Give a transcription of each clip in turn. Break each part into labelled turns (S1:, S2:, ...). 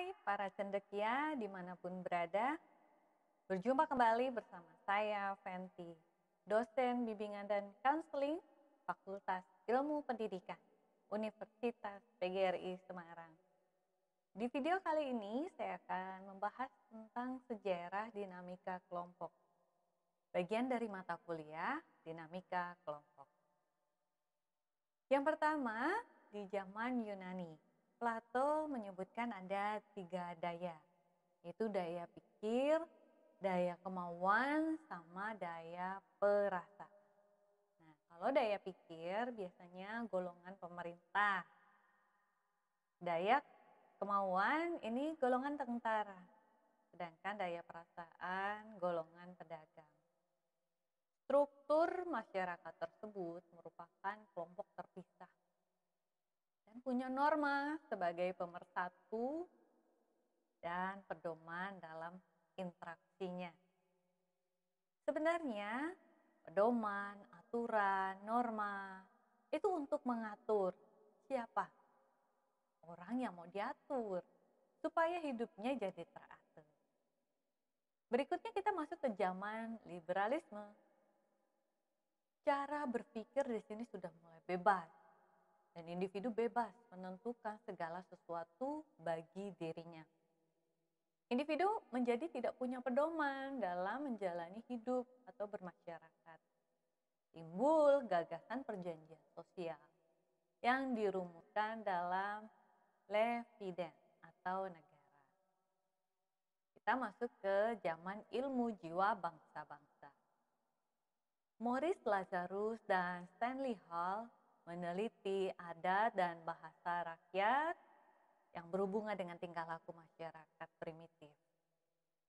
S1: Hai para cendekia dimanapun berada, berjumpa kembali bersama saya Fenty, dosen bimbingan dan konseling Fakultas Ilmu Pendidikan Universitas PGRI Semarang. Di video kali ini saya akan membahas tentang sejarah dinamika kelompok, bagian dari mata kuliah dinamika kelompok. Yang pertama, di zaman Yunani, Plato menyebutkan ada 3 daya, yaitu daya pikir, daya kemauan, sama daya perasaan. Nah, kalau daya pikir biasanya golongan pemerintah. Daya kemauan ini golongan tentara, sedangkan daya perasaan golongan pedagang. Struktur masyarakat tersebut merupakan kelompok terpisah dan punya norma sebagai pemersatu dan pedoman dalam interaksinya. Sebenarnya, pedoman, aturan, norma itu untuk mengatur siapa orang yang mau diatur supaya hidupnya jadi teratur. Berikutnya kita masuk ke zaman liberalisme. Cara berpikir di sini sudah mulai bebas dan individu bebas menentukan segala sesuatu bagi dirinya. Individu menjadi tidak punya pedoman dalam menjalani hidup atau bermasyarakat. Timbul gagasan perjanjian sosial yang dirumuskan dalam Leviden atau negara. Kita masuk ke zaman ilmu jiwa bangsa-bangsa. Maurice Lazarus dan Stanley Hall meneliti adat dan bahasa rakyat yang berhubungan dengan tingkah laku masyarakat primitif.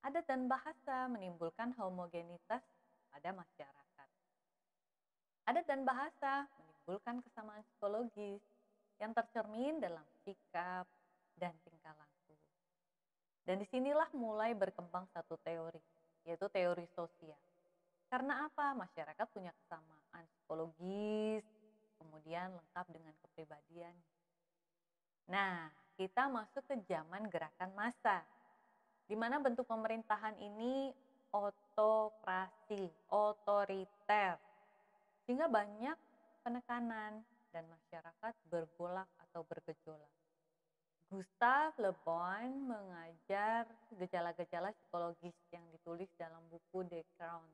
S1: Adat dan bahasa menimbulkan homogenitas pada masyarakat. Adat dan bahasa menimbulkan kesamaan psikologis yang tercermin dalam sikap dan tingkah laku. Dan disinilah mulai berkembang satu teori, yaitu teori sosial. Karena apa? Masyarakat punya kesamaan psikologis, kemudian lengkap dengan kepribadian. Nah, kita masuk ke zaman gerakan massa, di mana bentuk pemerintahan ini otokrasi, otoriter, sehingga banyak penekanan dan masyarakat bergolak atau bergejolak. Gustave Le Bon mengajar gejala-gejala psikologis yang ditulis dalam buku The Crown.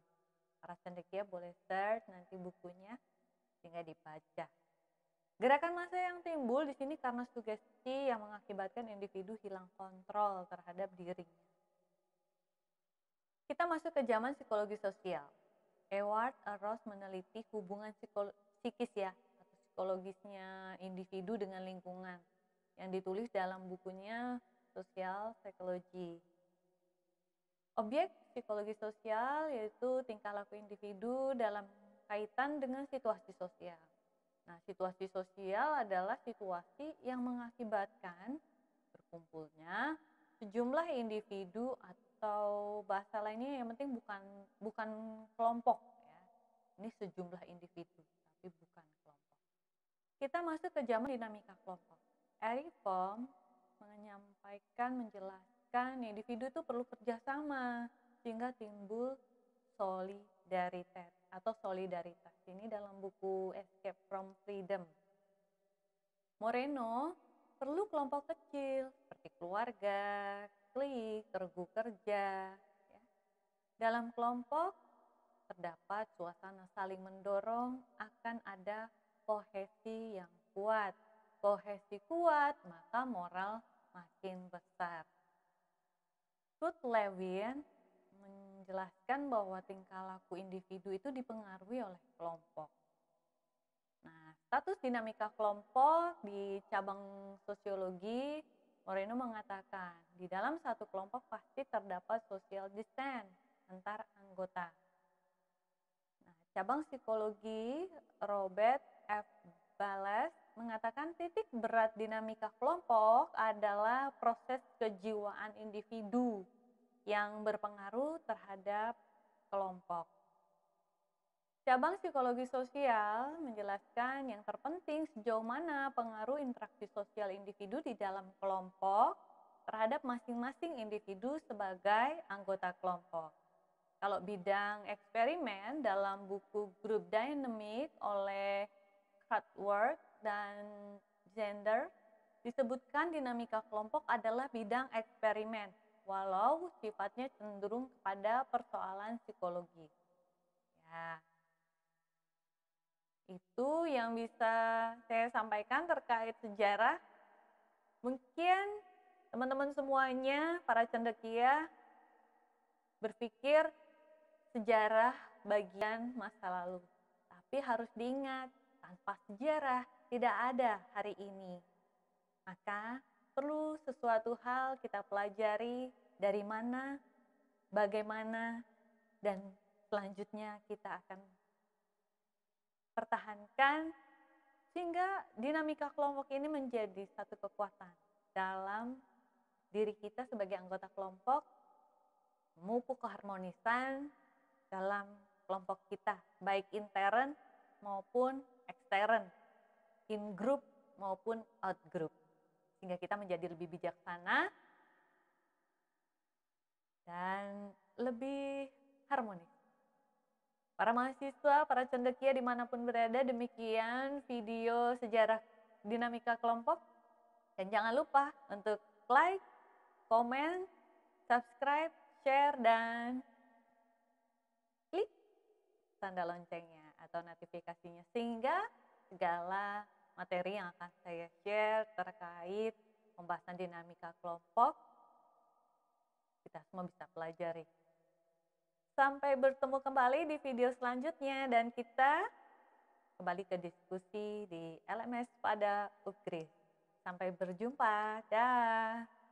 S1: Para cendekia boleh search nanti bukunya sehingga dibaca. Gerakan massa yang timbul di sini karena sugesti yang mengakibatkan individu hilang kontrol terhadap dirinya. Kita masuk ke zaman psikologi sosial. Ewart Ross meneliti hubungan psikis atau psikologisnya individu dengan lingkungan yang ditulis dalam bukunya Social Psychology. Objek psikologi sosial yaitu tingkah laku individu dalam kaitan dengan situasi sosial. Nah, situasi sosial adalah situasi yang mengakibatkan berkumpulnya sejumlah individu atau bahasa lainnya yang penting bukan kelompok ya. Ini sejumlah individu tapi bukan kelompok. Kita masuk ke zaman dinamika kelompok. Eric Fromm menjelaskan individu itu perlu kerjasama sehingga timbul solidaritas atau solidaritas. Ini dalam buku Escape from Freedom. Moreno perlu kelompok kecil seperti keluarga, klik, regu kerja. Ya. Dalam kelompok terdapat suasana saling mendorong, akan ada kohesi yang kuat. Kohesi kuat, maka moral makin besar. Ruth Levin menjelaskan bahwa tingkah laku individu itu dipengaruhi oleh kelompok. Nah, status dinamika kelompok di cabang sosiologi, Moreno mengatakan, di dalam satu kelompok pasti terdapat social distance antar anggota. Nah, cabang psikologi, Robert F. Bales mengatakan titik berat dinamika kelompok adalah proses kejiwaan individu yang berpengaruh terhadap kelompok. Cabang psikologi sosial menjelaskan yang terpenting sejauh mana pengaruh interaksi sosial individu di dalam kelompok terhadap masing-masing individu sebagai anggota kelompok. Kalau bidang eksperimen dalam buku Group Dynamic oleh Cutworth dan Zender disebutkan dinamika kelompok adalah bidang eksperimen, walau sifatnya cenderung kepada persoalan psikologi. Ya, itu yang bisa saya sampaikan terkait sejarah. Mungkin teman-teman semuanya, para cendekia, berpikir sejarah bagian masa lalu. Tapi harus diingat, tanpa sejarah tidak ada hari ini. Maka perlu sesuatu hal kita pelajari dari mana, bagaimana, dan selanjutnya kita akan pertahankan sehingga dinamika kelompok ini menjadi satu kekuatan dalam diri kita sebagai anggota kelompok, memupuk keharmonisan dalam kelompok kita, baik intern maupun ekstern, in group maupun out group. Sehingga kita menjadi lebih bijaksana dan lebih harmonis. Para mahasiswa, para cendekia dimanapun berada, demikian video sejarah dinamika kelompok. Dan jangan lupa untuk like, komen, subscribe, share, dan klik tanda loncengnya atau notifikasinya. Sehingga segala materi yang akan saya share terkait pembahasan dinamika kelompok, kita semua bisa pelajari. Sampai bertemu kembali di video selanjutnya dan kita kembali ke diskusi di LMS pada Upgrade. Sampai berjumpa, dah.